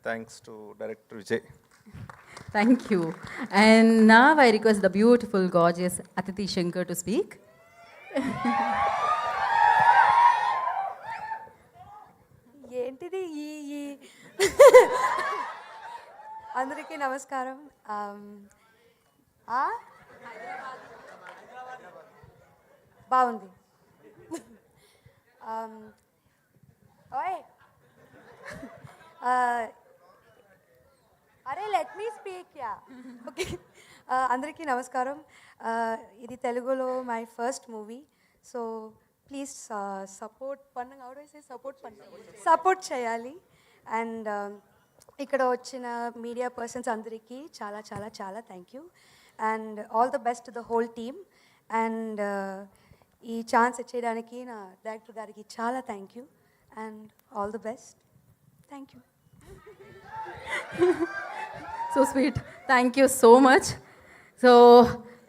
thanks to director Vijay. Thank you. And now I request the beautiful, gorgeous Atiti Shankar to speak. ఏంటిది ఈ అందరికీ నమస్కారం. బాగుంది. ఓయ్ అరే let me speak yeah okay. అందరికీ నమస్కారం. ఇది తెలుగులో my first movie. So please support support చేయాలి. అండ్ ఇక్కడ వచ్చిన మీడియా పర్సన్స్ అందరికీ చాలా చాలా చాలా thank you. And all the best to the whole team. And ఈ ఛాన్స్ ఇచ్చేయడానికి నా డైరెక్టర్ గారికి చాలా thank you. And all the best. Thank you. So sweet. Thank you so much. So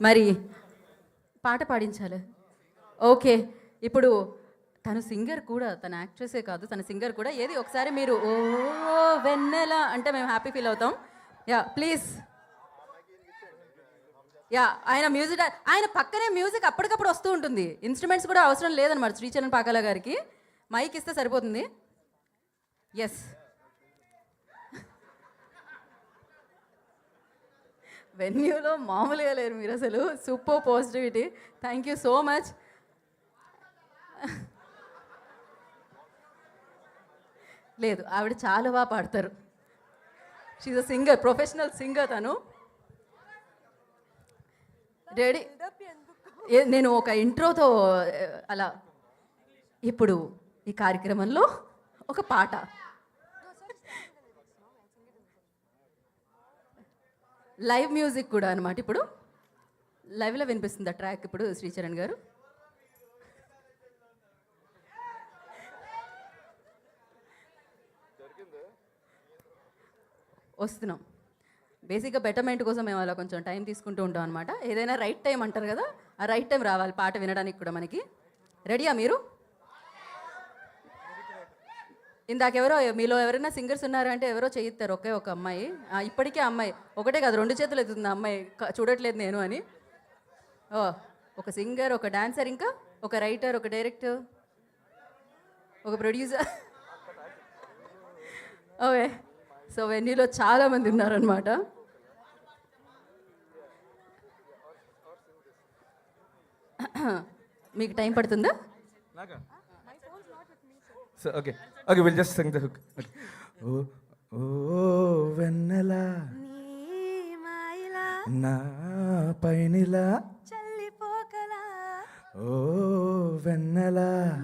మరి పాట పాడించాలి. ఓకే, ఇప్పుడు తను సింగర్ కూడా, తన యాక్ట్రెసే కాదు, తన సింగర్ కూడా. ఏది ఒకసారి మీరు ఓ వెన్నెల అంటే మేము హ్యాపీ ఫీల్ అవుతాం. Yeah please. యా ఆయన మ్యూజిక్, ఆయన పక్కనే మ్యూజిక్ అప్పటికప్పుడు వస్తూ ఉంటుంది. ఇన్స్ట్రుమెంట్స్ కూడా అవసరం లేదన్నమాట శ్రీచరణ్ పాకాల గారికి. మైక్ ఇస్తే సరిపోతుంది. ఎస్, వెన్యూలో మామూలుగా లేరు మీరు అసలు. Super positivity. Thank you so much. లేదు, ఆవిడ చాలా బాగా పాడతారు. She a singer, professional singer తను. రెడీ. నేను ఒక ఇంట్రోతో అలా. ఇప్పుడు ఈ కార్యక్రమంలో ఒక పాట. లైవ్ మ్యూజిక్ కూడా అనమాట. ఇప్పుడు లైవ్లో వినిపిస్తుంది ఆ ట్రాక్. ఇప్పుడు శ్రీచరణ్ గారు వస్తున్నాం. బేసిక్గా బెటర్మెంట్ కోసం మేము అలా కొంచెం టైం తీసుకుంటూ ఉంటాం అనమాట. ఏదైనా రైట్ టైం అంటారు కదా, ఆ రైట్ టైం రావాలి పాట వినడానికి కూడా మనకి. రెడీయా మీరు? ఇందాకెవరో మీలో ఎవరైనా సింగర్స్ ఉన్నారంటే ఎవరో చేయిస్తారు. ఒకే ఒక అమ్మాయి. ఇప్పటికే అమ్మాయి ఒకటే కాదు, 2 చేతులు ఎత్తుతుంది అమ్మాయి. చూడట్లేదు నేను అని. ఓ, ఒక సింగర్, ఒక డాన్సర్, ఇంకా ఒక రైటర్, ఒక డైరెక్టర్, ఒక ప్రొడ్యూసర్. ఓకే, సో వెన్యూలో చాలామంది ఉన్నారనమాట. మీకు టైం పడుతుందా? So, okay, we'll just sing the hook. Okay. Oh, oh, వెన్నెల నా పైనిలా చల్లిపోకలా ఓ వెన్నెల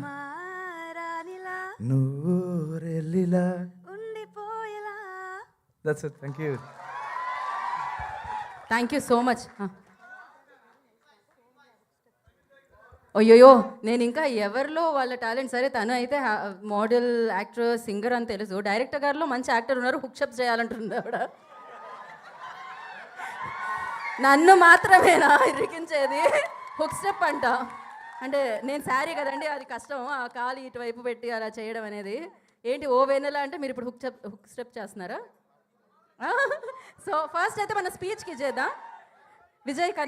మారానిలా నూరెల్లిలా ఉండిపోయేలా. That's it. Thank you. Thank you so much. అయ్యోయో, నేను ఇంకా ఎవరిలో వాళ్ళ టాలెంట్. సరే, తను అయితే మోడల్, యాక్టర్, సింగర్ అని తెలుసు. డైరెక్టర్ గారిలో మంచి యాక్టర్ ఉన్నారు, హుక్షప్ చేయాలంటుంది ఆవిడ. నన్ను మాత్రమేనా ఇరికించేది? హుక్ స్టెప్ అంట. అంటే నేను శారీ కదండి, అది కష్టం. ఆ కాలు ఇటువైపు పెట్టి అలా చేయడం అనేది. ఏంటి ఓ వెన్నెల అంటే మీరు ఇప్పుడు హుక్ స్టెప్ చేస్తున్నారా? సో ఫస్ట్ అయితే మన స్పీచ్కి చేద్దాం. విజయ్ కనుక